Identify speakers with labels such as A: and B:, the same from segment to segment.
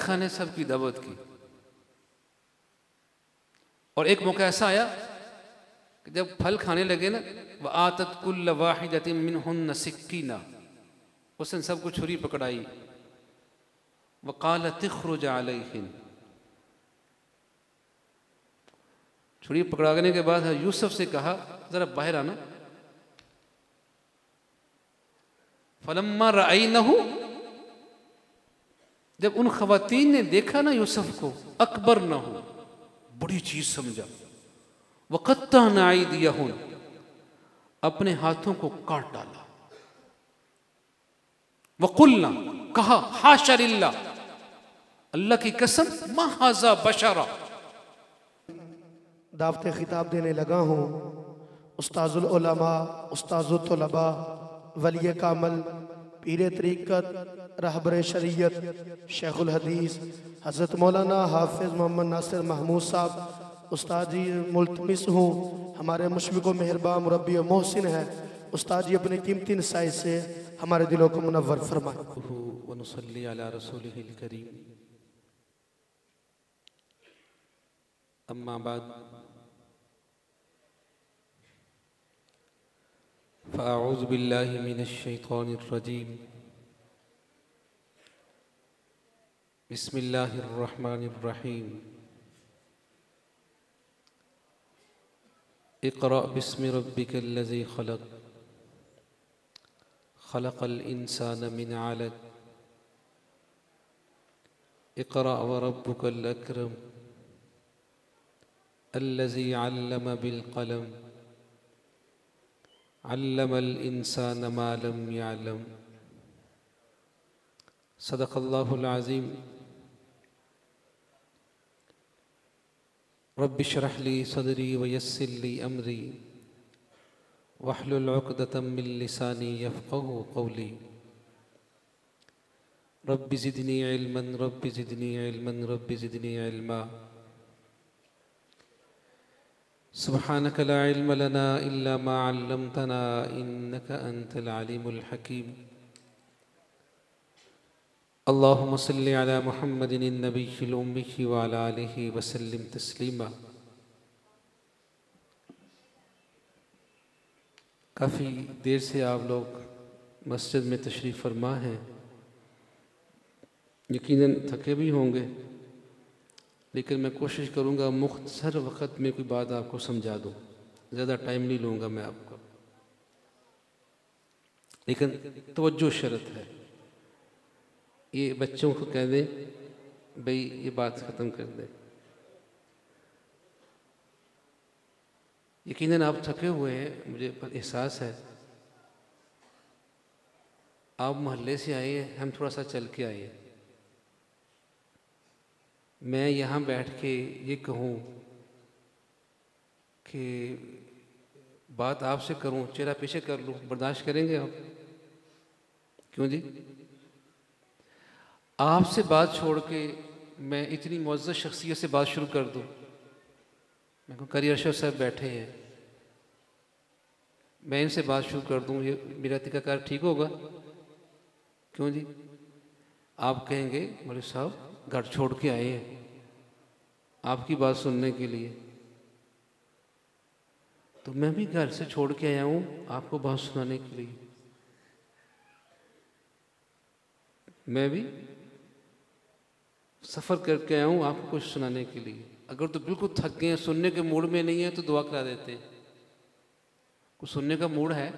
A: खाने सबकी दावत की। और एक मौका ऐसा आया कि जब फल खाने लगे ना, वह आतत कुल्ल वाहिदतिन मिनहुन्न सिक्कीना, उसने सबको छुरी पकड़ाई। वक़ालत इख़रुज अलैहिन, छुरी पकड़ाने के बाद यूसुफ से कहा जरा बाहर आना। फलम्मा रअयनहु, जब उन खवातीन ने देखा ना यूसुफ को, अकबरनहु, बड़ी चीज समझा। वक़त्तअना अयदियहुन, अपने हाथों को काट डाला। वक़ुल्ना, कहा हाशा लिल्लाह, अल्लाह की कसम, मा हाज़ा बशरा।
B: दावते खिताब देने लगा हूँ उस्ताजुल उलमा, उस्ताजुल तलबा, वली कामल, पीर तरीक़त, रहबर शरीयत, शेखुल हदीस हज़रत मौलाना हाफिज़ मोहम्मद नासिर महमूद साहब, उस्ताद जी मुल्तमिस हूँ, हमारे मुशफ़िक़ व मेहरबान मुरब्बी व मोहसिन है। उस्ताद जी अपने कीमती नसाइह से हमारे दिलों को मुनव्वर फरमाएं।
A: व नुसल्ली अला रसूलिहिल करीम। अम्मा बाद, फ़अऊज़ु बिल्लाहि मिनश शैतानिर रजीम। बिस्मिल्लाहिर रहमानिर रहीम। इक़रा बिस्मि रब्बिकल्लज़ी ख़लक़, ख़लक़ल इंसान मिन अलक़, इक़रा व रब्बुकल अकरम, अल्लज़ी अल्लम बिल क़लम, अल्लमल इंसान मा लम यअलम। सदक़ल्लाहुल अज़ीम। रब्बि इश्रह ली सदरी व यस्सिर ली अमरी वहलुल उक़दतम मिन लिसानी यफ़क़हू क़ौली। Rabbi ज़िदनी इल्मन, rabbi ज़िदनी इल्मन, rabbi ज़िदनी इल्मा। सुब्हानक ला इल्म लना इल्ला मा अल्लमतना इन्नका अंतल अलीमुल हकीम। अल्लाहुम्मा सल्लि अला मुहम्मदिन नबिय्यिल उम्मी व अला आलिहि व सल्लिम तस्लीमा। काफ़ी देर से आप लोग मस्जिद में तशरीफ़ फरमा हैं, यकीनन थके भी होंगे, लेकिन मैं कोशिश करूँगा मुख्तसर वक़्त में कोई बात आपको समझा दूँ। ज़्यादा टाइम नहीं लूँगा मैं आपका, लेकिन तवज्जो शर्त है। ये बच्चों को कह दें भाई ये बात ख़त्म कर दें। यकीनन आप थके हुए हैं, मुझे एहसास है। आप मोहल्ले से आए हैं, हम थोड़ा सा चल के आए हैं। मैं यहाँ बैठ के ये कहूँ कि बात आपसे करूँ, चेहरा पीछे कर लूँ, बर्दाश्त करेंगे आप? क्यों जी? आपसे बात छोड़ के मैं इतनी मुअज़्ज़ज़ शख्सियत से बात शुरू कर दूँ? मैं कहूँ करी अरशद साहब बैठे हैं, मैं इनसे बात शुरू कर दूँ, ये मेरा तरीक़ाकार ठीक होगा? क्यों जी? आप कहेंगे मौलवी साहब घर छोड़ के आए हैं आपकी बात सुनने के लिए, तो मैं भी घर से छोड़ के आया हूँ आपको बात सुनाने के लिए। मैं भी सफ़र करके आया हूँ आपको कुछ सुनाने के लिए। अगर तो बिल्कुल थक गए हैं, सुनने के मूड में नहीं है, तो दुआ करा देते हैं। कुछ सुनने का मूड है,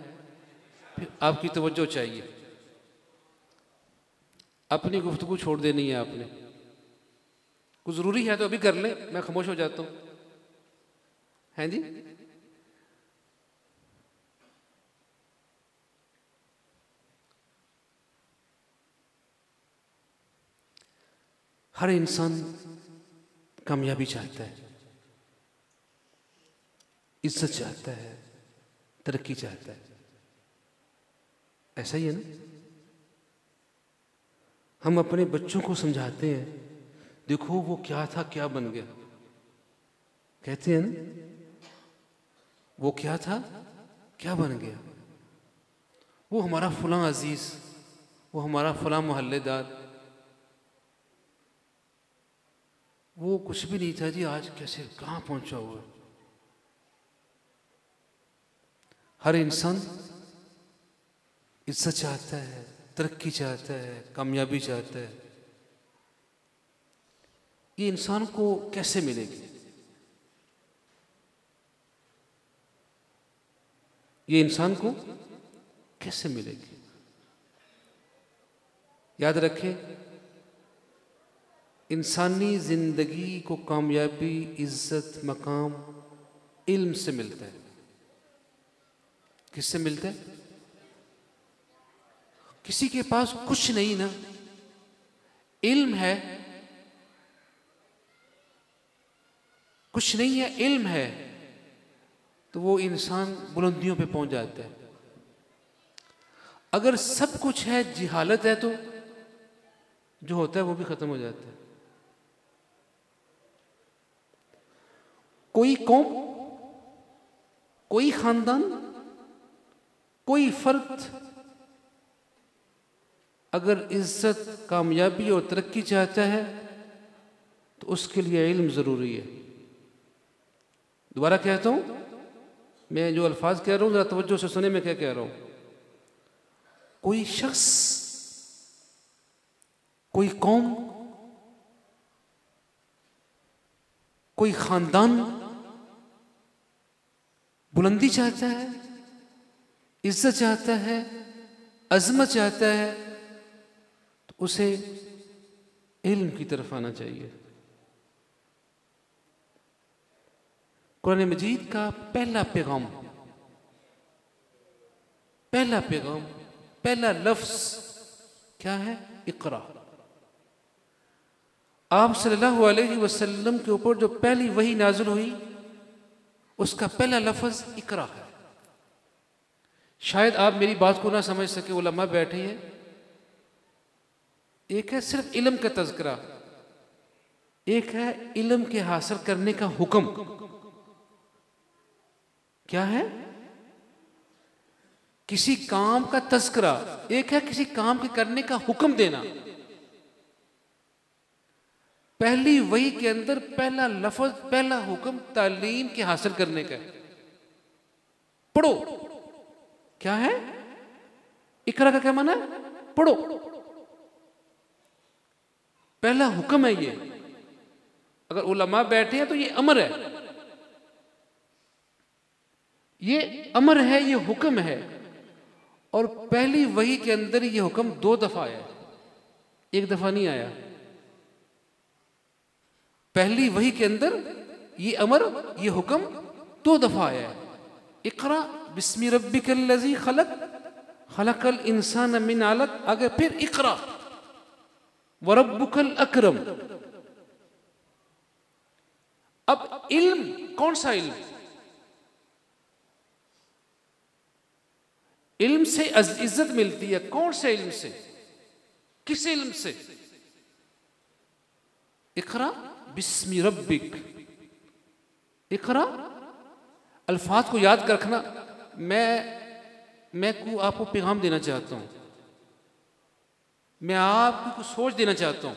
A: फिर आपकी तवज्जो चाहिए, अपनी गुफ्तगू छोड़ देनी है आपने। कुछ ज़रूरी है तो अभी कर ले, मैं खामोश हो जाता हूँ। हैं जी? हर इंसान कामयाबी चाहता है, इज्जत चाहता है, तरक्की चाहता है। ऐसा ही है ना? हम अपने बच्चों को समझाते हैं, देखो वो क्या था क्या बन गया। कहते हैं ना, वो क्या था क्या बन गया। वो हमारा फलां अजीज, वो हमारा फलां मोहल्लेदार, वो कुछ भी नहीं था जी, आज कैसे कहाँ पहुंचा हुआ। हर इंसान इज्जत चाहता है, तरक्की चाहता है, कामयाबी चाहता है। ये इंसान को कैसे मिलेगी? ये इंसान को कैसे मिलेगी? याद रखें, इंसानी जिंदगी को कामयाबी, इज्जत, मकाम इल्म से मिलता है। किससे मिलता है? किसी के पास कुछ नहीं ना, इल्म है, कुछ नहीं है, इल्म है, तो वो इंसान बुलंदियों पे पहुंच जाता है। अगर सब कुछ है, जिहालत है, तो जो होता है वो भी खत्म हो जाता है। कोई कौम, कोई खानदान, कोई फर्द अगर इज्जत, कामयाबी और तरक्की चाहता है तो उसके लिए इल्म जरूरी है। दोबारा कहता हूं, मैं जो अल्फाज कह रहा हूं जरा तवज्जो से सुने मैं क्या कह रहा हूं। कोई शख्स, कोई कौम, कोई खानदान बुलंदी चाहता है, इज्जत चाहता है, अजमत चाहता है, तो उसे इल्म की तरफ आना चाहिए। कुरान मजीद का पहला पैगाम, पहला लफ्ज क्या है? इकरा। आप सल्लल्लाहु अलैहि वसल्लम के ऊपर जो पहली वही नाज़िल हुई, उसका पहला लफ्ज इकरा है। शायद आप मेरी बात को ना समझ सके, उलमा बैठे हैं। एक है सिर्फ इल्म का तज़किरा, एक है इल्म के हासिल करने का हुक्म। क्या है? किसी काम का तज़किरा, एक है किसी काम के करने का हुक्म देना। पहली वही के अंदर पहला लफ्ज, पहला हुक्म तालीम के हासिल करने का है। पढ़ो। क्या है? इकरा का क्या माना है? पढ़ो। पहला हुक्म है ये। अगर उलमा बैठे हैं तो ये अमर है, ये अमर है, ये हुक्म है। और पहली वही के अंदर ये हुक्म 2 दफा आया, एक दफा नहीं आया। पहली वही के अंदर ये अमर, ये हुक्म 2 दफा आया है। इकरा बिस्मि रब्बिकल्लज़ी खलक, खलकल इंसान मिन अलक। आगे फिर इकरा व रब्बुकल अकरम। अब इल्म, कौन सा इल्म? इल्म से इज्जत मिलती है। कौन से इल्म से? किस इल्म से? इकरा बिस्मि रब्बिक। इकरा अल्फाज को याद रखना। मैं को आपको पैगाम देना चाहता हूं, मैं आपको कुछ सोच देना चाहता हूं।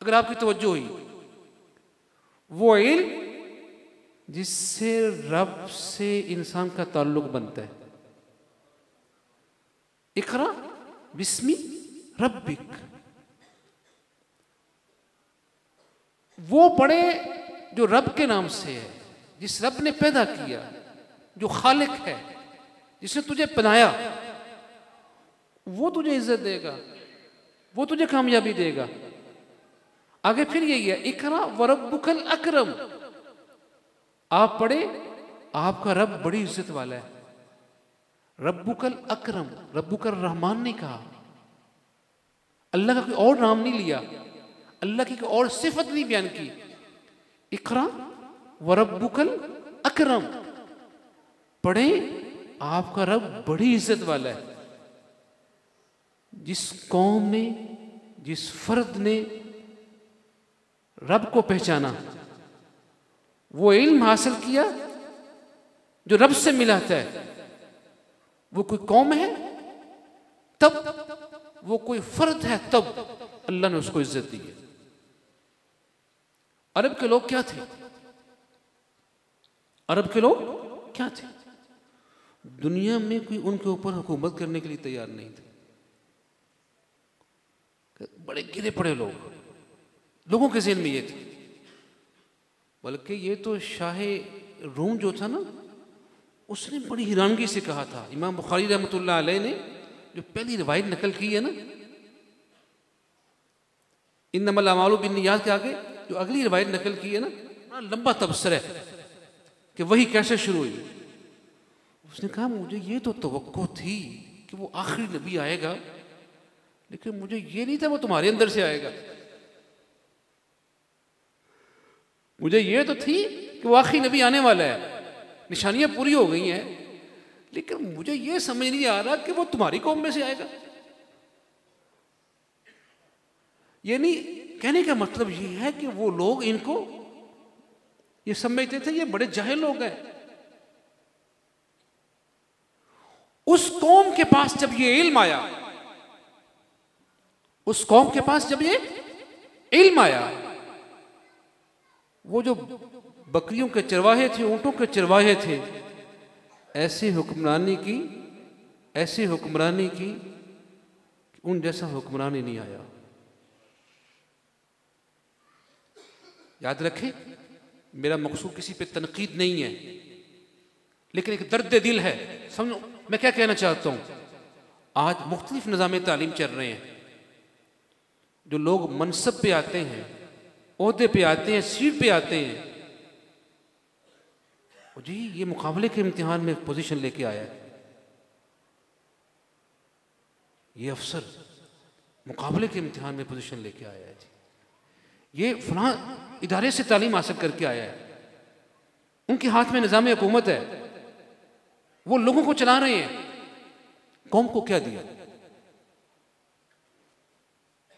A: अगर आपकी तवज्जो हुई, वो इल्म जिससे रब से इंसान का ताल्लुक बनता है। इकरा बिस्मि रब्बिक। वो पढ़े जो रब के नाम से है, जिस रब ने पैदा किया, जो खालिक है, जिसने तुझे बनाया। वो तुझे इज्जत देगा, वो तुझे कामयाबी देगा। आगे फिर यही है, इकरा व रब्बुकल अकरम। आप पढ़े, आपका रब बड़ी इज्जत वाला है। रब्बुकल अकरम, रब्बुकल रहमान नहीं कहा, अल्लाह का कोई और नाम नहीं लिया, अल्लाह की कोई और सिफत नहीं बयान की। इकरा व रब्बुकल अकरम। पढ़े, आपका रब बड़ी इज्जत वाला है। जिस कौम ने, जिस फर्द ने रब को पहचाना, वो इल्म हासिल किया जो रब से मिलाता है, वो कोई कौम है तब, वो कोई फर्द है तब अल्लाह ने उसको इज्जत दी है। अरब के लोग क्या थे? अरब के लोग क्या थे? दुनिया में कोई उनके ऊपर हुकूमत करने के लिए तैयार नहीं थे। बड़े गिरे पड़े लोग, लोगों के ज़हन में ये थे। बल्कि ये तो शाह रूम जो था ना, उसने बड़ी हैरानगी से कहा था, इमाम बुखारी रहमतुल्लाह अलैह ने जो पहली रिवायत नकल की है ना, इन्नमल अमालु बिन्नियात के आगे जो अगली रिवायत नकल की है ना, बड़ा लंबा तबसरा है कि वही कैसे शुरू हुई। उसने कहा मुझे ये तो तवक्को थी कि वो आखिरी नबी आएगा, लेकिन मुझे ये नहीं था वो तुम्हारे अंदर से आएगा। मुझे ये तो थी कि वो आखिरी नबी आने वाला है, निशानियां पूरी हो गई हैं, लेकिन मुझे ये समझ नहीं आ रहा कि वो तुम्हारी कौम में से आएगा। ये नहीं कहने का मतलब ये है कि वो लोग इनको ये समझते थे ये बड़े जाहिल लोग हैं। उस कौम के पास जब ये इल्म आया, उस कौम के पास जब ये इल्म आया, वो जो बकरियों के चरवाहे थे, ऊंटों के चरवाहे थे, ऐसी हुक्मरानी की उन जैसा हुक्मरानी नहीं आया। याद रखें, मेरा मकसूद किसी पे तनकीद नहीं है, लेकिन एक दर्द दिल है। समझो मैं क्या कहना चाहता हूं। आज मुख्तलिफ निज़ाम तालीम चल रहे हैं, जो लोग मनसब पे आते हैं, ओहदे पे आते हैं, सीट पे आते हैं, जी ये मुकाबले के इम्तिहान में पोजीशन लेके आया है, ये अफसर मुकाबले के इम्तिहान में पोजीशन लेके आया है जी, ये फलां इदारे से तालीम हासिल करके आया है, उनके हाथ में निज़ाम हुकूमत है, वो लोगों को चला रहे हैं। कौम को क्या दिया?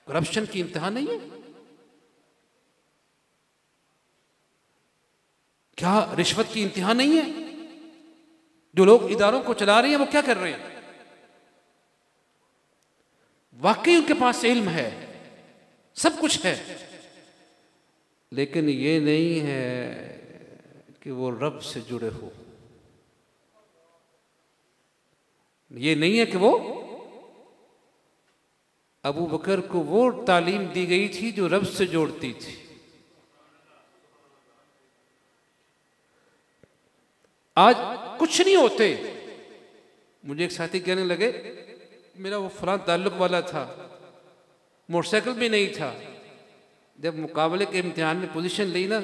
A: करप्शन की इम्तिहान नहीं है क्या? रिश्वत की इम्तिहान नहीं है? जो लोग इदारों को चला रहे हैं वो क्या कर रहे हैं? वाकई उनके पास इल्म है, सब कुछ है, लेकिन ये नहीं है कि वो रब से जुड़े हो। ये नहीं है कि वो अबू बकर को वो तालीम दी गई थी जो रब से जोड़ती थी। आज कुछ नहीं होते। मुझे एक साथी कहने लगे मेरा वो फलां ताल्लुक वाला था, मोटरसाइकिल भी नहीं था, जब मुकाबले के इम्तिहान में पोजीशन ली ना,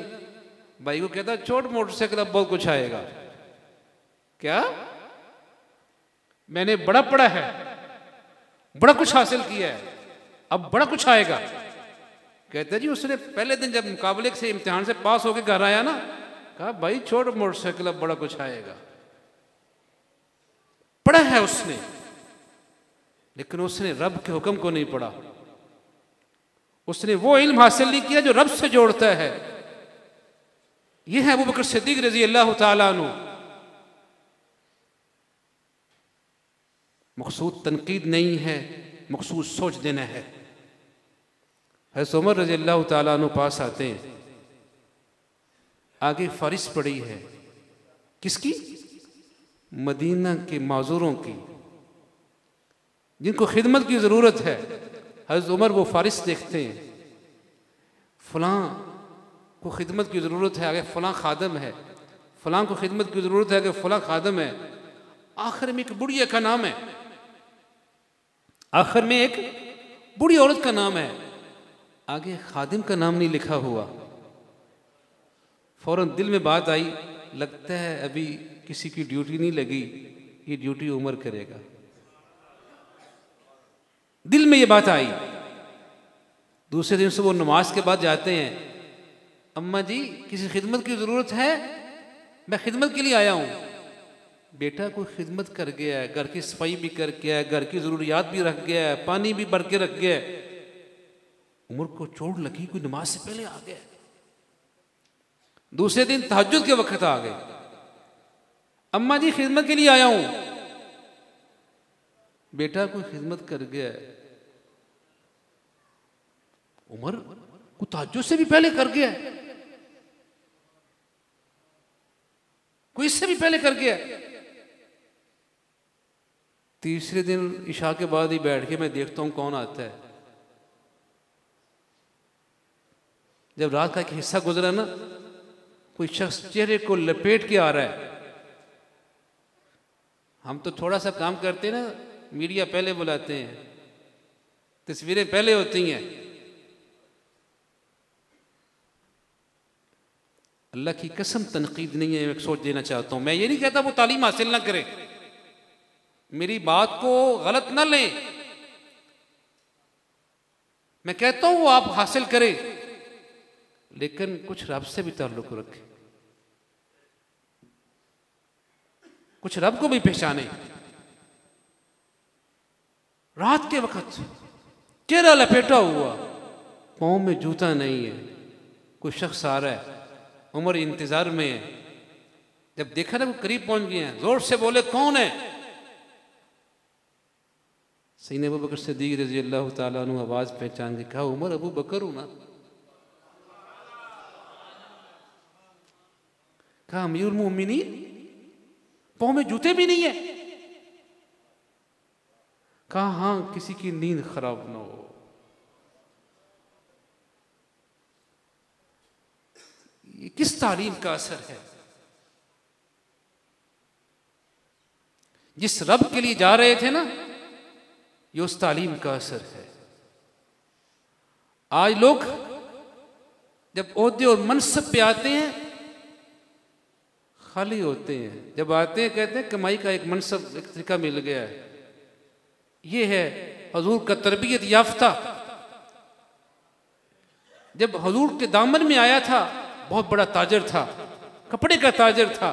A: भाई को कहता छोड़ मोटरसाइकिल, अब बहुत कुछ आएगा। क्या? मैंने बड़ा पढ़ा है, बड़ा कुछ हासिल किया है, अब बड़ा कुछ आएगा। कहते जी उसने पहले दिन जब मुकाबले से इम्तिहान से पास होकर घर आया ना, कहा भाई छोड़ मोटरसाइकिल, अब बड़ा कुछ आएगा। पढ़ा है उसने, लेकिन उसने रब के हुक्म को नहीं पढ़ा। उसने वो इल्म हासिल नहीं किया जो रब से जोड़ता है। यह है अबू बकर सिद्दीक रज़ी अल्लाह ताला अन्हु। मकसूद तनकीद नहीं है, मकसूद सोच देना है। हज़रत उमर रज़ी अल्लाह ताला अन्हु पास आते हैं, आगे फारिश पड़ी है, किसकी? मदीना के माजूरों की, जिनको खिदमत की ज़रूरत है। हज़रत उमर वो फारिश देखते हैं, फ़लाँ को खिदमत की ज़रूरत है, आगे फ़लाँ खादम है, फ़लाँ को खिदमत की ज़रूरत है, आगे फ़लाँ खादम है। आखिर में एक बुढ़िया का नाम है, आखिर में एक बूढ़ी औरत का नाम है, आगे खादिम का नाम नहीं लिखा हुआ। फौरन दिल में बात आई, लगता है अभी किसी की ड्यूटी नहीं लगी, ये ड्यूटी उमर करेगा। दिल में ये बात आई। दूसरे दिन से वो नमाज के बाद जाते हैं, अम्मा जी किसी खिदमत की ज़रूरत है? मैं खिदमत के लिए आया हूँ। बेटा कोई खिदमत कर गया है, घर की सफाई भी कर गया है, घर की ज़रूरियात भी रख गया है, पानी भी भर के रख गया है। उमर को चोट लगी, कोई नमाज से पहले आ गया। दूसरे दिन तहज्जुद के वक्त आ गए, अम्मा जी खिदमत के लिए आया हूं। बेटा कोई खिदमत कर गया है। उमर को तहज्जुद से भी पहले कर गया है। वो इससे भी पहले कर गया। तीसरे दिन इशा के बाद ही बैठ के मैं देखता हूं कौन आता है। जब रात का एक हिस्सा गुजरा ना, कोई शख्स चेहरे को लपेट के आ रहा है। हम तो थोड़ा सा काम करते हैं ना, मीडिया पहले बुलाते हैं, तस्वीरें पहले होती हैं। अल्लाह की कसम तनकीद नहीं है, मैं सोच देना चाहता हूं। मैं ये नहीं कहता वो तालीम हासिल ना करे, मेरी बात को गलत ना लें। मैं कहता हूं वो आप हासिल करें, लेकिन कुछ रब से भी ताल्लुक रखें, कुछ रब को भी पहचाने। रात के वक्त चेहरा लपेटा हुआ, पांव में जूता नहीं है, कोई शख्स आ रहा है, उमर इंतजार में है। जब देखा ना वो करीब पहुंच गए हैं, जोर से बोले कौन है? सैयदना अबू बकर सिद्दीक रज़ी अल्लाह ताला अन्हु आवाज पहचान के कहा, उमर अबू बकर हूं ना। कहा अमीरुल मोमिनीन, पांव में जूते भी नहीं है? कहा हां, किसी की नींद खराब ना हो। ये किस तालीम का असर है? जिस रब के लिए जा रहे थे ना, ये उस तालीम का असर है। आज लोग जब ओहदे और मनसब पे आते हैं खाली होते हैं, जब आते हैं कहते हैं कमाई का एक मनसब, एक तरीका मिल गया है। ये है हजूर का तरबियत याफ्ता। जब हजूर के दामन में आया था, बहुत बड़ा ताजर था, कपड़े का ताजर था,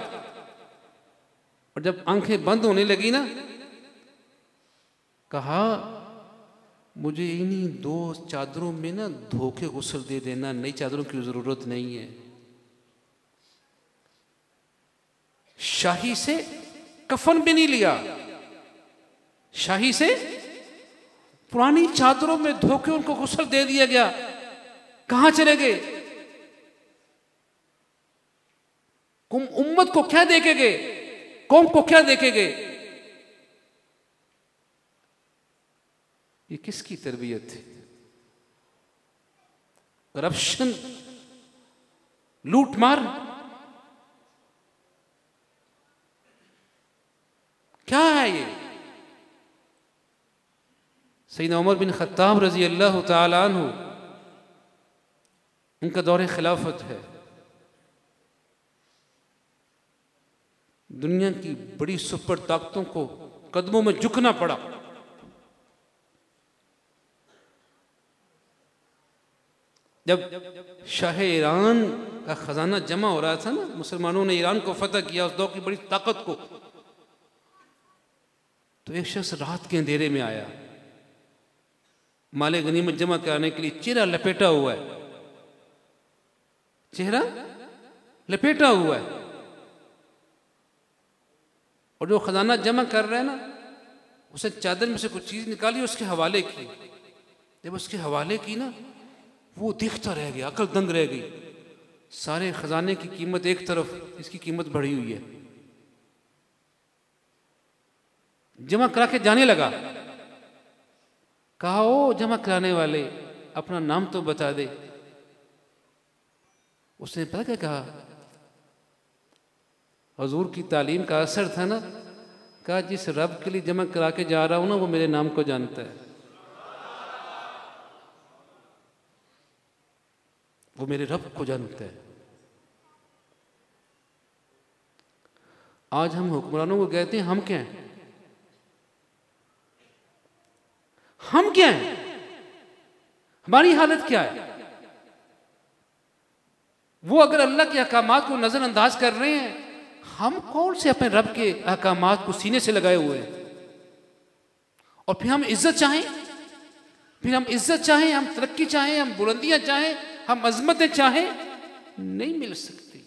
A: और जब आंखें बंद होने लगी ना, कहा मुझे इन्हीं 2 चादरों में ना धो के गुस्ल दे देना, नई चादरों की जरूरत नहीं है। शाही से कफन भी नहीं लिया, शाही से पुरानी चादरों में धो के उनको गुस्ल दे दिया गया। कहां चले गए? उम्मत को क्या देखेंगे, कौम को क्या देखेंगे? ये किसकी तरबियत है? करप्शन, लूट मार, क्या है ये? सैयदना उमर बिन खत्ताब रजी अल्लाह ताला अन्हु, उनका दौरे खिलाफत है। दुनिया की बड़ी सुपर ताकतों को कदमों में झुकना पड़ा। जब शाह ईरान का खजाना जमा हो रहा था ना, मुसलमानों ने ईरान को फतह किया, उस दौर की बड़ी ताकत को, तो एक शख्स रात के अंधेरे में आया, माले गनीमत जमा कराने के लिए। चेहरा लपेटा हुआ है, चेहरा लपेटा हुआ है, और जो खजाना जमा कर रहा है ना, उसे चादर में से कुछ चीज निकाली, उसके हवाले की। जब उसके हवाले की ना, वो देखता रह गया, अकल दंग रह गई। सारे खजाने की कीमत एक तरफ, इसकी कीमत बढ़ी हुई है। जमा करा के जाने लगा। कहा ओ जमा कराने वाले, अपना नाम तो बता दे। उसने पता क्या कहा? हजूर की तालीम का असर था ना। कहा जिस रब के लिए जमा करा के जा रहा हूं ना, वो मेरे नाम को जानता है, वो मेरे रब को जानता है। आज हम हुक्मरानों को कहते हैं हम क्या हैं? हम क्या हैं? हमारी हालत क्या है? वो अगर अल्लाह के अहकामात को नजरअंदाज कर रहे हैं, हम कौन से अपने रब के अहकामात को सीने से लगाए हुए हैं? और फिर हम इज्जत चाहें, फिर हम इज्जत चाहें, हम तरक्की चाहें, हम बुलंदियां चाहें, हम अजमतें चाहें, नहीं मिल सकती।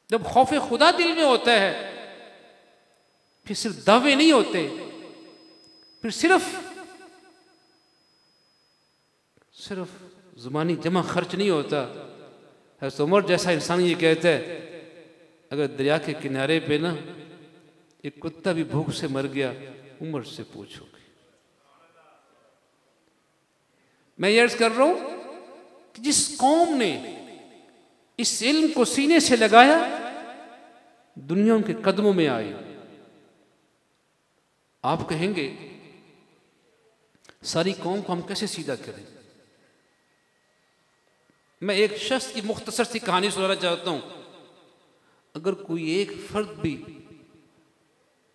A: जब खौफ खुदा दिल में होता है, फिर सिर्फ दावे नहीं होते, फिर सिर्फ जुबानी जमा खर्च नहीं होता। हज़रत उमर जैसा इंसान ये कहता है अगर दरिया के किनारे पे ना एक कुत्ता भी भूख से मर गया, उमर से पूछोगे। मैं ये अर्ज कर रहा हूं कि जिस कौम ने इस इल्म को सीने से लगाया, दुनिया उनके कदमों में आई। आप कहेंगे सारी कौम को हम कैसे सीधा करें? मैं एक शख्स की मुख्तसर सी कहानी सुनाना चाहता हूं। अगर कोई एक फर्द भी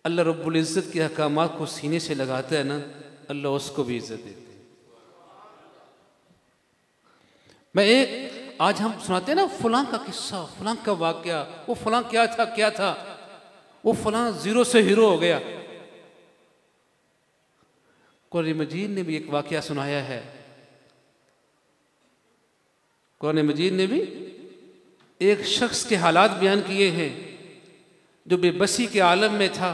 A: अल्लाह रब्बुल इज़्ज़त के अहकामात को सीने से लगाता है ना, अल्लाह उसको भी इज्जत देते हैं। मैं एक आज हम सुनाते हैं ना, फलां का किस्सा, फलां का वाकया, वो फलां क्या था, वो फलां जीरो से हीरो हो गया। कुरान मजीद ने भी एक वाकया सुनाया है। कुरान मजीद ने भी एक शख्स के हालात बयान किए हैं जो बेबसी के आलम में था।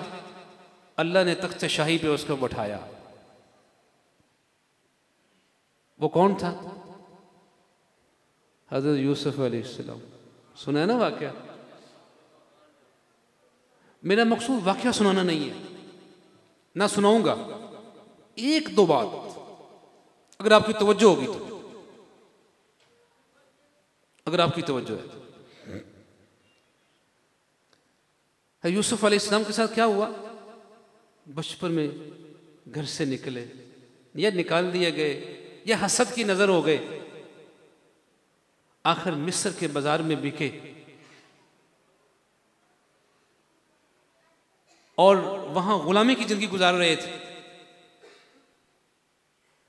A: अल्लाह ने तख्त शाही पे उसको बैठाया। वो कौन था? हज़रत यूसुफ अलैहिस्सलाम। सुना है ना वाकया? मेरा मकसूद वाकया सुनाना नहीं है, ना सुनाऊंगा। एक दो बात अगर आपकी तवज्जो होगी तो, अगर आपकी तवज्जो है। यूसुफ अलैहिस्सलाम के साथ क्या हुआ? बचपन में घर से निकले, या निकाल दिए गए, या हसद की नजर हो गए, आखिर मिस्र के बाजार में बिके और वहां गुलामी की जिंदगी गुजार रहे थे।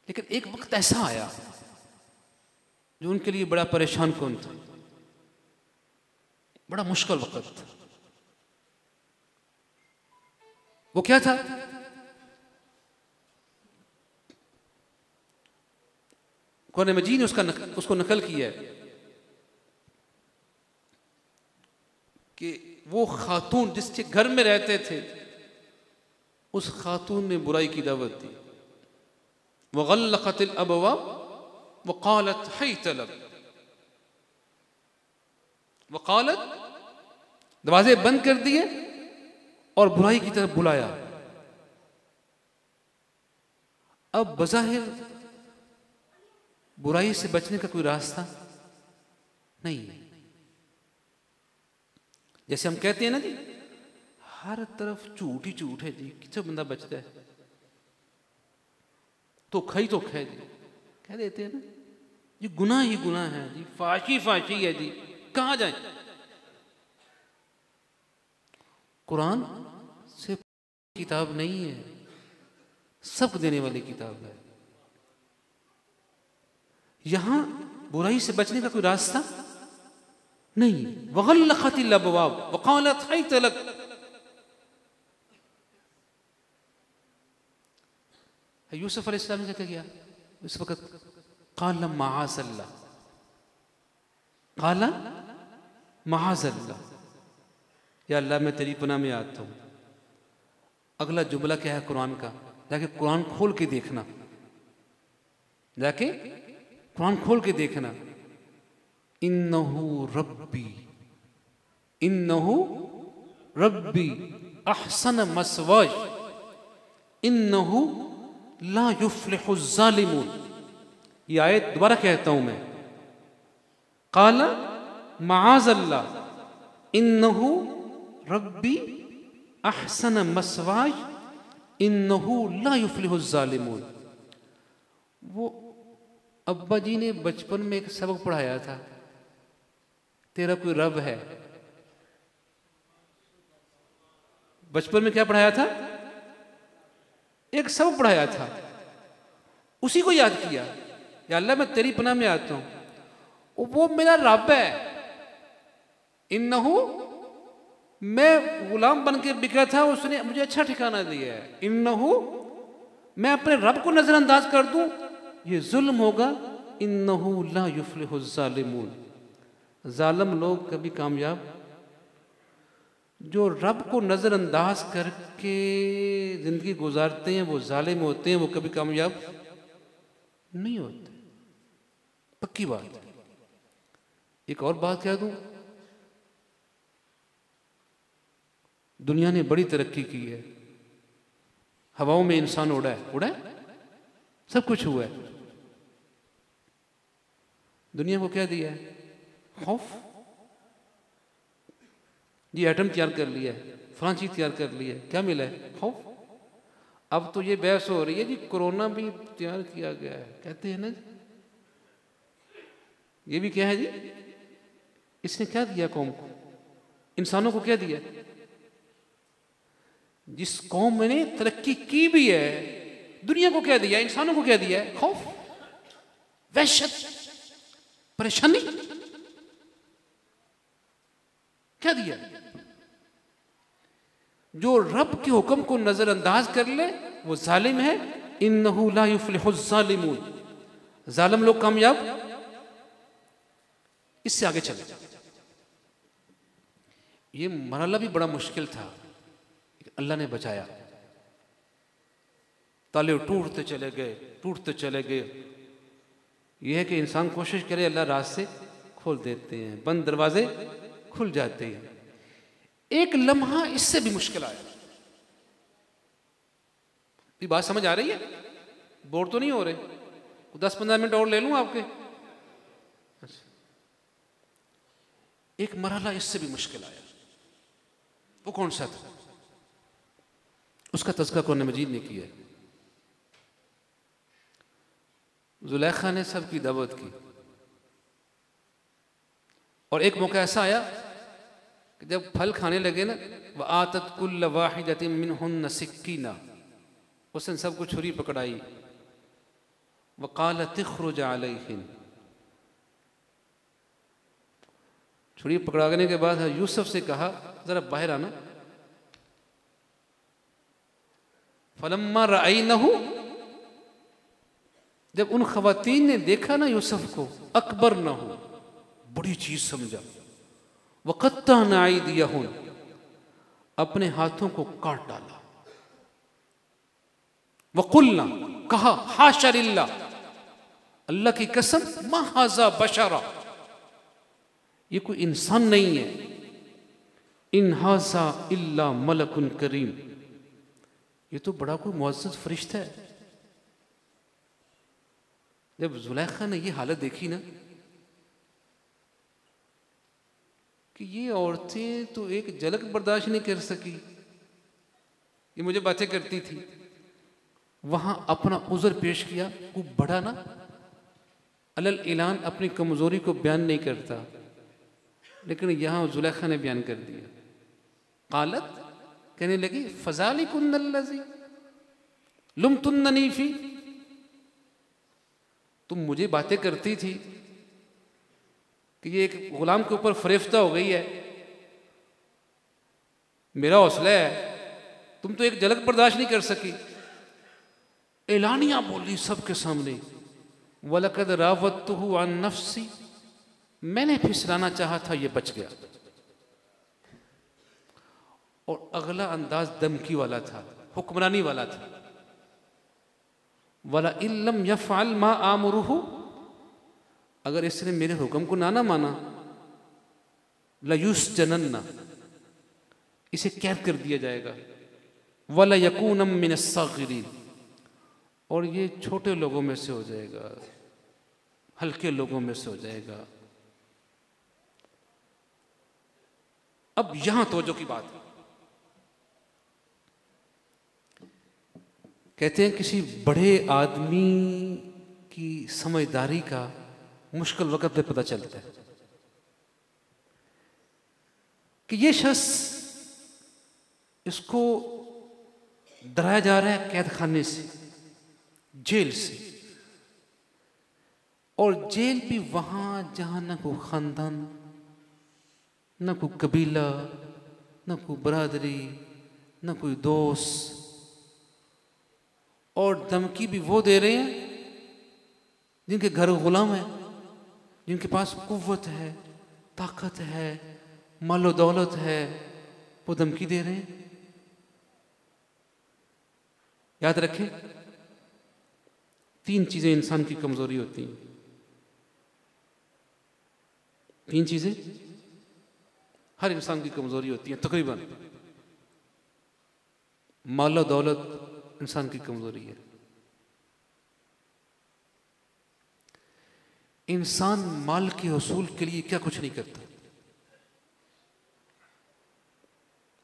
A: लेकिन एक वक्त ऐसा आया जो उनके लिए बड़ा परेशान कौन था, बड़ा मुश्किल वक्त था। वो क्या था? कुरान मजीद ने उसको नकल किया है कि वो खातून जिसके घर में रहते थे, उस खातून ने बुराई की दावत दी। वग़ल्लक़तिल अबवाब वक़ालत हैत लक, वक़ालत, दरवाजे बंद कर दिए और बुराई की तरफ बुलाया। अब बज़ाहिर बुराई से बचने का कोई रास्ता नहीं है। जैसे हम कहते हैं ना जी, हर तरफ झूठ ही झूठ है जी, किसे बंदा बचता है? तो खै जी, कह देते हैं ना जी, गुनाह ही गुनाह है जी, फाशी है जी, कहां जाए? कुरान सिर्फ किताब नहीं है, सबक देने वाली किताब है। यहां बुराई से बचने का कोई रास्ता नहीं। वग़ल्लक़तिल अबवाब वक़ालत हैत लक, यूसुफ अलैहिस्सलाम ने क्या किया इस वक्त? क़ाल मआज़ल्लाह, क़ाल मआज़ल्लाह, या अल्लाह मैं तेरी पनाह में आता हूं। अगला जुमला क्या है कुरान का? जाके कुरान खोल के देखना, जाके कुरान खोल के देखना। इन्नहु रब्बी अहसन मस्वाय इन्नहु ला युफ्लिहु ज़ालिमून। ये आयत दोबारा कहता हूं मैं। क़ाल मआज़ल्लाह इन्नहु रब्बी अहसन मस्वाय इन्नहु ला युफ्लिहु ज़ालिमून। वो अब्बा जी ने बचपन में एक सबक पढ़ाया था, तेरा कोई रब है। बचपन में क्या पढ़ाया था? एक सबक पढ़ाया था, उसी को याद किया, या अल्लाह मैं तेरी पनाह में आता हूं, वो मेरा रब है। इन्नहु, मैं गुलाम बन के बिखरा था, उसने मुझे अच्छा ठिकाना दिया है। इन्नहु, मैं अपने रब को नजरअंदाज कर दूं, ये जुल्म होगा। इन्नहु ला युफ्लिहु ज़ालिमून, जालिम लोग कभी कामयाब, जो रब को नजरअंदाज करके जिंदगी गुजारते हैं वो जालिम होते हैं, वो कभी कामयाब नहीं होते, पक्की बात है। एक और बात कह दूं, दुनिया ने बड़ी तरक्की की है, हवाओं में इंसान उड़ा है, सब कुछ हुआ है। दुनिया को क्या दिया है? खौफ। ये एटम तैयार कर लिया है, फलां चीज तैयार कर ली है, क्या मिला है? खौफ। अब तो ये बहस हो रही है जी कोरोना भी तैयार किया गया है, कहते हैं ना, ये भी क्या है जी? इसने क्या दिया कौम को? इंसानों को क्या दिया? जिस कौम ने तरक्की की भी है, दुनिया को क्या दिया? इंसानों को क्या दिया है? खौफ, वहशत, परेशानी। क्या दिया? जो रब के हुक्म को नजरअंदाज कर ले वो जालिम है। इन्नहु ला युफ्लिहु ज़ालिमून, जालिम लोग कामयाब। इससे आगे चले, ये मरहला भी बड़ा मुश्किल था, अल्लाह ने बचाया। ताले टूटते चले गए, टूटते चले गए। यह है कि इंसान कोशिश करे, अल्लाह रास्ते खोल देते हैं, बंद दरवाजे खुल जाते हैं। एक लम्हा इससे भी मुश्किल आया। ये बात समझ आ रही है? बोर तो नहीं हो रहे? 10-15 मिनट और ले लूं आपके? अच्छा। एक मरहला इससे भी मुश्किल आया। वो कौन सा था? उसका तज़किरा कुरान मजीद ने किया। जुलेखा ने सबकी दावत की और एक मौका ऐसा आया कि जब फल खाने लगे ना, वह आतत कुल्ल वाहिदतिन मिनहुन्न सिक्कीना, उसने सबको छुरी पकड़ाई। वक़ालत इख़्रुज अलैहिन, छुरी पकड़ाने के बाद यूसुफ से कहा जरा बाहर आना। फलम्मा रअयनहु, जब उन खवातीन ने देखा ना यूसुफ को, अकबर न हो, बड़ी चीज समझा। वक़त्तअना अयदियहुन, अपने हाथों को काट डाला। वक़ुल्ना, कहा हाशा लिल्लाह, अल्लाह की कसम, मा हाज़ा बशरा, ये कोई इंसान नहीं है। इन हाज़ा इल्ला मलकुन करीम, ये तो बड़ा कोई मुअज़्ज़ज़ फरिश्ता है। जब जुलेखा ने ये हालत देखी ना कि ये औरतें तो एक झलक बर्दाश्त नहीं कर सकी, ये मुझे बातें करती थी, वहां अपना उज़र पेश किया। वो बड़ा ना अलल ऐलान अपनी कमजोरी को बयान नहीं करता, लेकिन यहां जुलेखा ने बयान कर दिया। कालत, कहने लगी, फ़ज़ालिकुन्नल्लज़ी लुमतुन्ननी फ़ी, तुम मुझे बातें करती थी कि ये एक गुलाम के ऊपर फरेफ्ता हो गई है, मेरा हौसला है, तुम तो एक झलक बर्दाश्त नहीं कर सकी। एलानिया बोली सबके सामने, वलकद रावत्तुहु अन नफ्सी, मैंने फिसलाना चाहा था, ये बच गया। और अगला अंदाज धमकी वाला था, हुक्मरानी वाला था। वला इल्लम यफ़अल मा आमुरुहु, अगर इसने मेरे हुक्म को ना माना, लयुस्जनन्ना, इसे कैद कर दिया जाएगा। वला यकूनम मिनस्सागिरीन, और ये छोटे लोगों में से हो जाएगा, हल्के लोगों में से हो जाएगा। अब यहां तवज्जो की बात है। कहते हैं किसी बड़े आदमी की समझदारी का मुश्किल वक्त पे पता चलता है कि ये शख्स, इसको डराया जा रहा है कैद खाने से, जेल से, और जेल भी वहां जहां ना कोई खानदान, ना कोई कबीला, ना कोई बरादरी, ना कोई दोस्त, और धमकी भी वो दे रहे हैं जिनके घर गुलाम है, जिनके पास कुव्वत है, ताकत है, मालो दौलत है, वो धमकी दे रहे हैं। याद रखें, 3 चीजें इंसान की कमजोरी होती हैं। 3 चीजें हर इंसान की कमजोरी होती हैं तकरीबन। माल और दौलत इंसान की कमजोरी है। इंसान माल के हसूल के लिए क्या कुछ नहीं करता।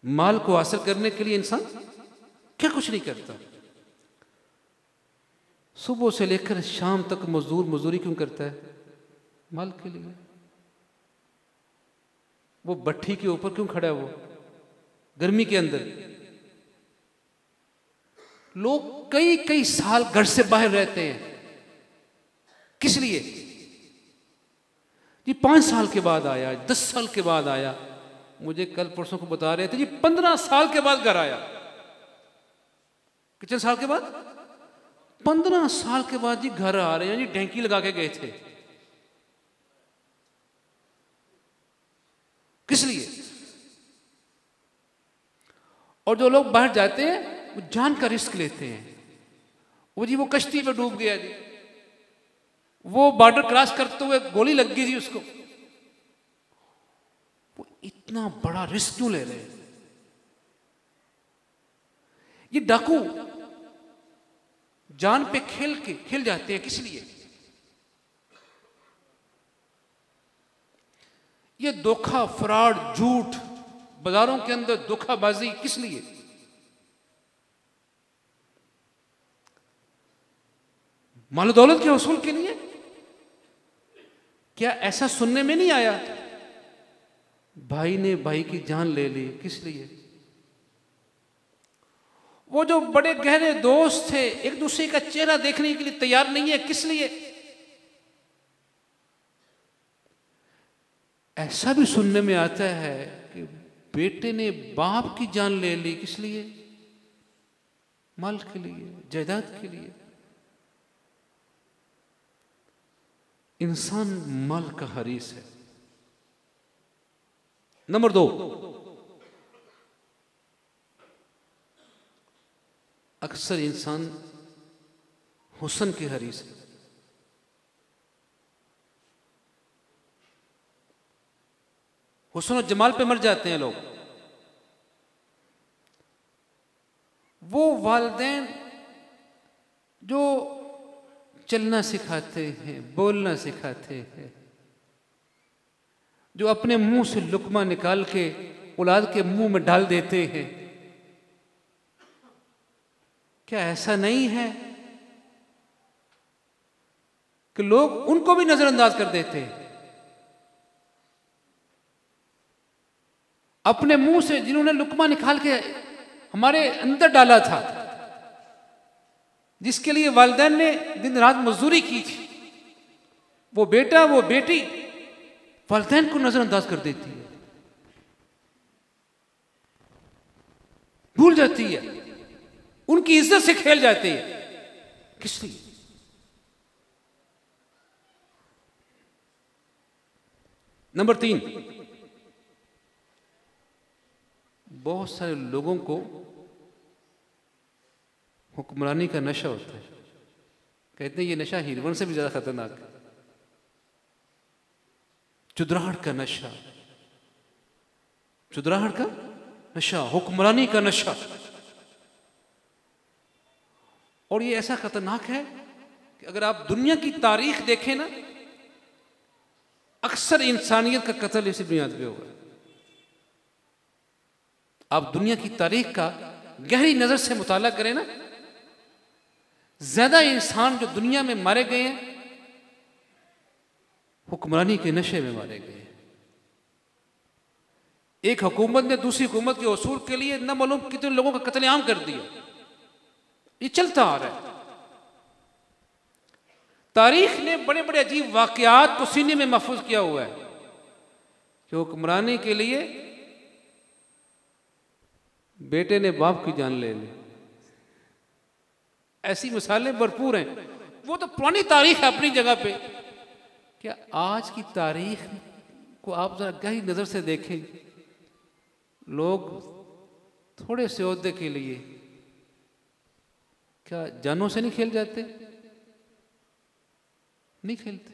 A: माल को हासिल करने के लिए इंसान क्या कुछ नहीं करता। सुबह से लेकर शाम तक मजदूरी क्यों करता है? माल के लिए। वो भट्ठी के ऊपर क्यों खड़ा है? वो गर्मी के अंदर लोग कई कई साल घर से बाहर रहते हैं, किस लिए? जी 5 साल के बाद आया, 10 साल के बाद आया। मुझे कल परसों को बता रहे थे जी 15 साल के बाद घर आया। कितने साल के बाद? 15 साल के बाद जी घर आ रहे हैं जी। ढेंकी लगा के गए थे, किस लिए? और जो लोग बाहर जाते हैं वो जान का रिस्क लेते हैं। वो कश्ती में डूब गया जी, वो बॉर्डर क्रॉस करते हुए गोली लग गई जी उसको। वो इतना बड़ा रिस्क क्यों ले रहे हैं? ये डाकू जान पे खेल जाते हैं, किस लिए? ये धोखा, फ्रॉड, झूठ, बाजारों के अंदर धोखाबाजी, किस लिए? माल दौलत के हसूल के लिए। क्या ऐसा सुनने में नहीं आया भाई ने भाई की जान ले ली, किस लिए? वो जो बड़े गहरे दोस्त थे एक दूसरे का चेहरा देखने के लिए तैयार नहीं है, किस लिए? ऐसा भी सुनने में आता है कि बेटे ने बाप की जान ले ली, किस लिए? माल के लिए, जायदाद के लिए। इंसान माल का हरीस है। नंबर 2, अक्सर इंसान हुस्न के हरीस है। हुस्न और जमाल पे मर जाते हैं लोग। वो वालिदैन जो चलना सिखाते हैं, बोलना सिखाते हैं, जो अपने मुंह से लुकमा निकाल के औलाद के मुंह में डाल देते हैं, क्या ऐसा नहीं है कि लोग उनको भी नजरअंदाज कर देते हैं? अपने मुंह से जिन्होंने लुकमा निकाल के हमारे अंदर डाला था, जिसके लिए वालिदैन ने दिन रात मजदूरी की थी, वो बेटा वो बेटी वालिदैन को नजरअंदाज कर देती है, भूल जाती है, उनकी इज्जत से खेल जाती है, किस लिए? नंबर 3, बहुत सारे लोगों को हुक्मरानी का नशा होता है। कहते हैं ये नशा हीरोइन से भी ज्यादा खतरनाक है। चुदराहट का नशा, चुदराहट का नशा, हुक्मरानी का नशा। और ये ऐसा खतरनाक है कि अगर आप दुनिया की तारीख देखें ना, अक्सर इंसानियत का कत्ल इसी बुनियाद पे होगा। आप दुनिया की तारीख का गहरी नजर से मुताला करें ना, ज्यादा इंसान जो दुनिया में मारे गए हैं हुक्मरानी के नशे में मारे गए हैं। एक हुकूमत ने दूसरी हुकूमत के उसूल के लिए न मालूम कितने लोगों का कत्लेआम कर दिया। ये चलता आ रहा है। तारीख ने बड़े बड़े अजीब वाकयात को सीने में महफूज किया हुआ है कि हुक्मरानी के लिए बेटे ने बाप की जान ले ली। ऐसी मिसालें भरपूर हैं। वो तो पुरानी तारीख है अपनी जगह पे। क्या आज की तारीख को आप जरा गहरी नजर से देखें, लोग थोड़े से ओहदे के लिए क्या जानों से नहीं खेल जाते? नहीं खेलते।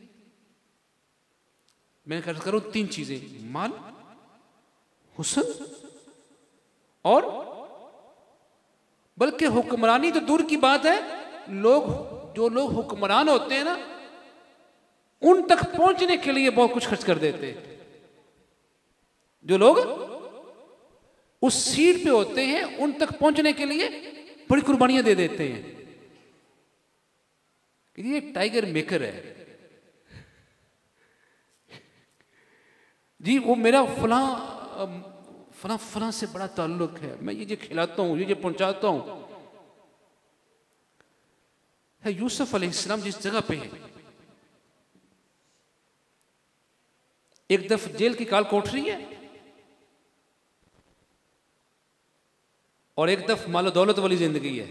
A: मैं अर्ज करूं 3 चीजें, माल, हुस्न और बल्कि हुक्मरानी तो दूर की बात है, जो लोग हुक्मरान होते हैं ना, उन तक पहुंचने के लिए बहुत कुछ खर्च कर देते हैं। जो लोग उस सीट पे होते हैं उन तक पहुंचने के लिए बड़ी कुर्बानियां दे देते हैं कि ये टाइगर मेकर है जी, वो मेरा फलां फलां फलां से बड़ा ताल्लुक है, मैं ये खिलाता हूं, ये पहुंचाता हूं। है यूसुफ अलैहिस्सलाम जिस जगह पे है, एक दफ जेल की काल कोठ रही है और एक दफ मालो दौलत वाली जिंदगी है।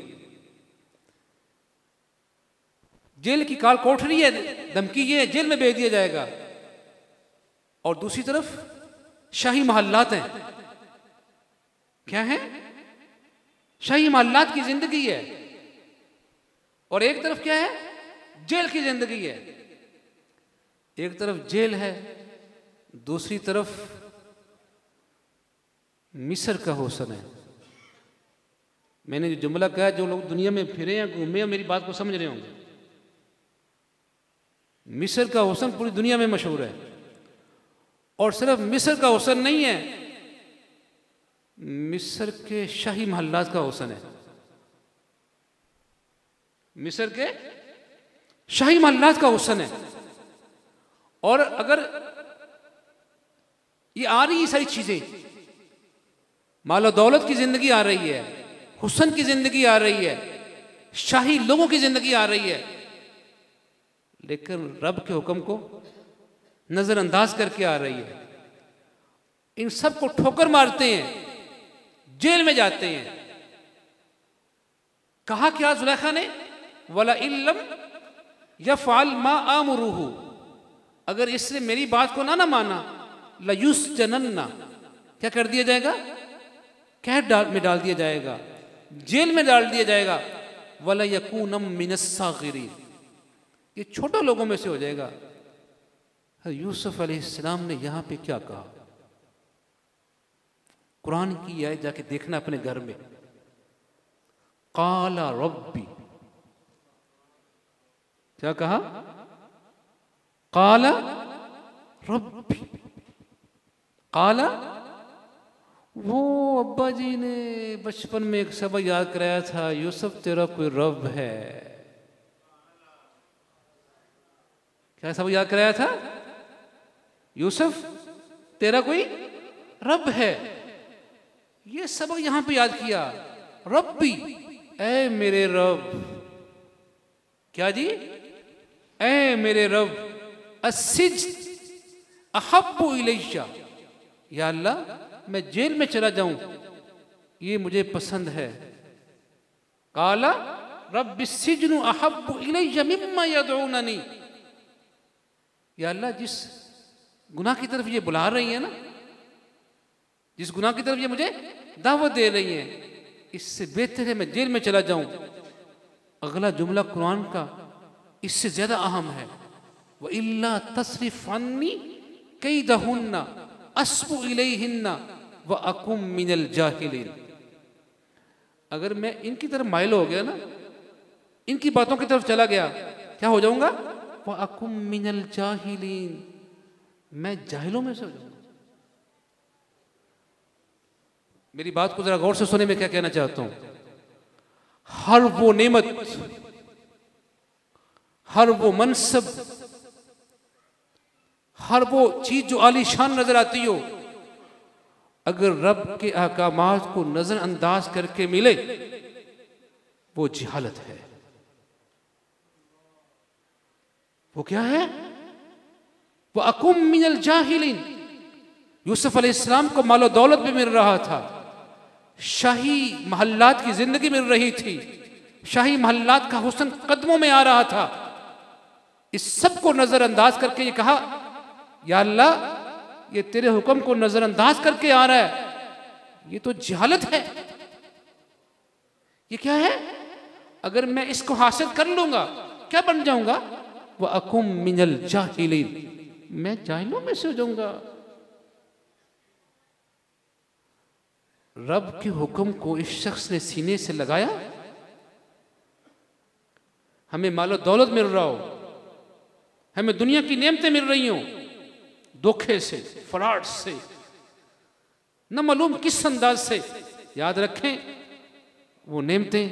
A: जेल की काल कोठ रही है, धमकी ये है जेल में भेज दिया जाएगा, और दूसरी तरफ शाही महल्लात हैं। क्या है? शाही महल्लात की जिंदगी है, और एक तरफ क्या है? जेल की जिंदगी है। एक तरफ जेल है, दूसरी तरफ मिस्र का हुस्न है। मैंने जो जुमला कहा, जो लोग दुनिया में फिरे या घूमे, मेरी बात को समझ रहे होंगे। मिस्र का हुस्न पूरी दुनिया में मशहूर है, और सिर्फ मिस्र का हुस्न नहीं है, मिस्र के शाही महल्लात का हुस्न है। मिस्र के शाही महल्लात का हुस्न है। और अगर ये आ रही सारी चीजें, मालो दौलत की जिंदगी आ रही है, हुस्न की जिंदगी आ रही है, शाही लोगों की जिंदगी आ रही है, लेकिन रब के हुक्म को नजरअंदाज करके आ रही है। इन सब को ठोकर मारते हैं, जेल में जाते हैं। कहा क्या जुलेखा ने? वला इल्लम यफ़अल मा आमुरुहु, अगर इसने मेरी बात को ना माना, लयुस्जनन्ना, क्या कर दिया जाएगा? कैद में डाल दिया जाएगा, जेल में डाल दिया जाएगा। वला यकूनम मिनस सागिरीन, ये छोटे लोगों में से हो जाएगा। यूसुफ अलैहिस्सलाम ने यहां पे क्या कहा? कुरान की आयत जाके देखना अपने घर में। काला रब्बी, क्या कहा? काला रब्बी। काला, वो अब्बा जी ने बचपन में एक सबक याद कराया था, यूसुफ तेरा कोई रब है। क्या सबक याद कराया था? यूसुफ तेरा कोई रब है। ये सबक यहां पे याद किया, रब्बी, ऐ मेरे रब। क्या जी? ऐ मेरे रब, अस्सिज अहब्बु इलैया, या अल्लाह मैं जेल में चला जाऊं ये मुझे पसंद है। काला रब्बि सिजनु अहब्बु इलैया मिम्मा यदऊननी, या अल्लाह जिस गुनाह की तरफ ये बुला रही है ना, जिस गुनाह की तरफ ये मुझे दावत दे रही है, इससे बेहतर है मैं जेल में चला जाऊं। अगला जुमला कुरान का इससे ज्यादा अहम है, व इल्ला तस्रिफ अन्नी कैदहुन्ना अस्बु इलैहिन्ना व अकुम मिनल जाहिलीन। अगर मैं इनकी तरफ माइल हो गया ना, इनकी बातों की तरफ चला गया, क्या हो जाऊंगा? व अकुम मिनल जाहिलीन, मैं जाहिलों में से हो जाऊंगा। मेरी बात को जरा गौर से सुने, मैं क्या कहना चाहता हूं। हर वो नेमत, हर वो मनसब, हर वो चीज जो आलीशान नजर आती हो, अगर रब के अहकामात को नजरअंदाज करके मिले, वो जिहालत है। वो क्या है? वो अकुम मिनल जाहिलीन। यूसुफ अलैहिस्सलाम को मालो दौलत भी मिल रहा था, शाही महल्लात की जिंदगी मिल रही थी, शाही महल्लात का हुस्न कदमों में आ रहा था। इस सब को नजरअंदाज करके ये कहा, या अल्लाह ये तेरे हुक्म को नजरअंदाज करके आ रहा है, ये तो जिहालत है। ये क्या है? अगर मैं इसको हासिल कर लूंगा क्या बन जाऊंगा? वह अकुम मिनल जाहिलीन, मैं जाहिलों में से हो जाऊंगा। रब के हुक्म को इस शख्स ने सीने से लगाया। हमें मालो दौलत मिल रहा हो, हमें दुनिया की नेमतें मिल रही हो, धोखे से, फ्रॉड से, न मालूम किस अंदाज से, याद रखें वो नेमतें,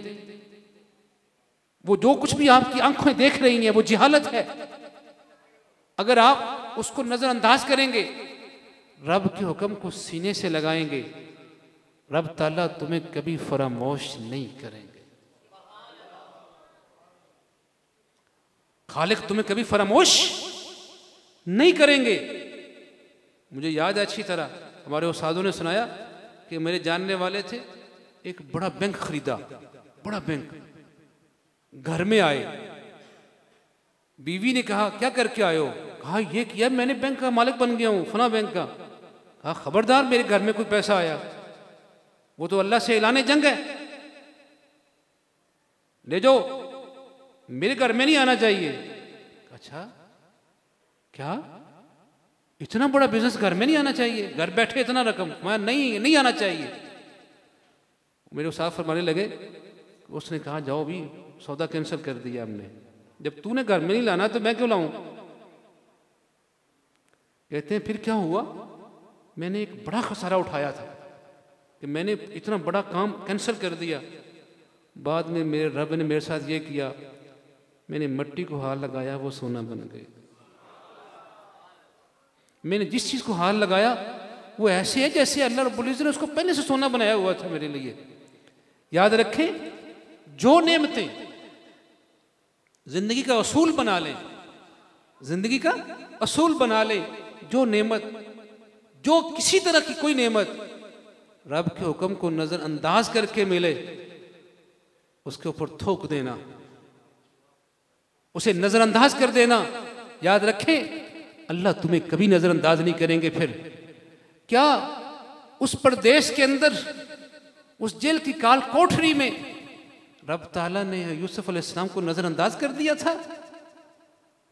A: वो जो कुछ भी आपकी आंखें देख रही हैं वो जिहालत है। अगर आप उसको नजरअंदाज करेंगे, रब के हुक्म को सीने से लगाएंगे, रब ताला तुम्हें कभी फरामोश नहीं करेंगे। खालिक तुम्हें कभी फरामोश नहीं करेंगे। मुझे याद है अच्छी तरह, हमारे उस्तादों ने सुनाया कि मेरे जानने वाले थे, एक बड़ा बैंक खरीदा, बड़ा बैंक। घर में आए, बीवी ने कहा क्या करके आए हो? कहा ये किया, मैंने बैंक का मालिक बन गया हूं, फला बैंक का। कहा खबरदार मेरे घर में कोई पैसा आया, वो तो अल्लाह से ऐलाने जंग है, ले जाओ, मेरे घर में नहीं आना चाहिए। अच्छा क्या इतना बड़ा बिजनेस घर में नहीं आना चाहिए? घर बैठे इतना रकम, मैं नहीं आना चाहिए। मेरे उस्ताद फरमाने लगे, उसने कहा जाओ भी, सौदा कैंसिल कर दिया हमने, जब तूने घर में नहीं लाना तो मैं क्यों लाऊं? कहते हैं फिर क्या हुआ? मैंने एक बड़ा खसारा उठाया था कि मैंने इतना बड़ा काम कैंसिल कर दिया। बाद में मेरे रब ने मेरे साथ ये किया, मैंने मिट्टी को हाथ लगाया, वो सोना बन गए। मैंने जिस चीज को हाथ लगाया वो ऐसे है जैसे अल्लाह रब्बुल इज्जत ने उसको पहले से सोना बनाया हुआ था मेरे लिए। याद रखें, जो नेमतें जिंदगी का असूल बना लें, जिंदगी का असूल बना लें, जो नेमत, जो किसी तरह की कोई नेमत रब के हुक्म को नजरअंदाज करके मिले, उसके ऊपर थूक देना, उसे नजरअंदाज कर देना। याद रखें, अल्लाह तुम्हें कभी नजरअंदाज नहीं करेंगे। फिर क्या उस प्रदेश के अंदर, उस जेल की काल कोठरी में रब ताला ने यूसुफ अलैहिस्सलाम को नजरअंदाज कर दिया था?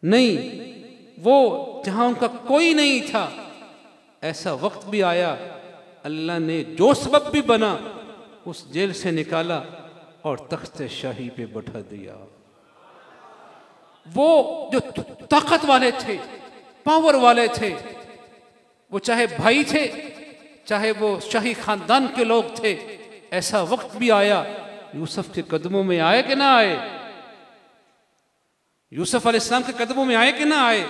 A: नहीं, वो जहां उनका कोई नहीं था, ऐसा वक्त भी आया, अल्लाह ने जो सबब भी बना उस जेल से निकाला और तख्त शाही पे बैठा दिया। वो जो ताकत वाले थे, पावर वाले थे, वो चाहे भाई थे, चाहे वो शाही खानदान के लोग थे, ऐसा वक्त भी आया, यूसुफ के कदमों में आए कि ना आए? यूसुफ अलैहिस्सलाम के कदमों में आए कि ना आए?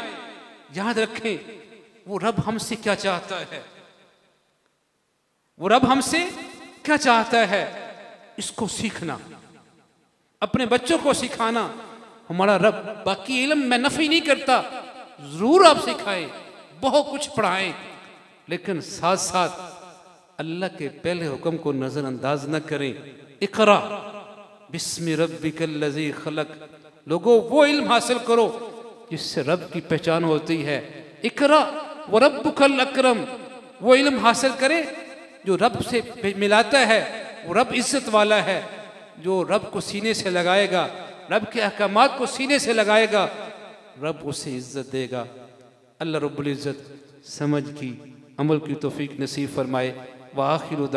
A: याद रखें, वो रब हमसे क्या चाहता है, वो रब हमसे क्या चाहता है, इसको सीखना, अपने बच्चों को सिखाना। हमारा रब बाकी इल्म में नफी नहीं करता, जरूर आप सिखाएं, बहुत कुछ पढ़ाएं, लेकिन साथ साथ अल्लाह के पहले हुक्म को नजरअंदाज न करें। इकरा बिस्मि रब्बिकल्लज़ी खलक, लोगों वो इल्म हासिल करो जिससे रब की पहचान होती है। इकरा व रब्बुकल अकरम, वो इल्म हासिल करे जो रब से मिलाता है, वो रब इज्जत वाला है। जो रब को सीने से लगाएगा, रब के अहकामात को सीने से लगाएगा, रब उसे इज्जत देगा। अल्लाह रब्बुल इज्जत समझ की, अमल की तौफीक नसीब फरमाए। व आखिरु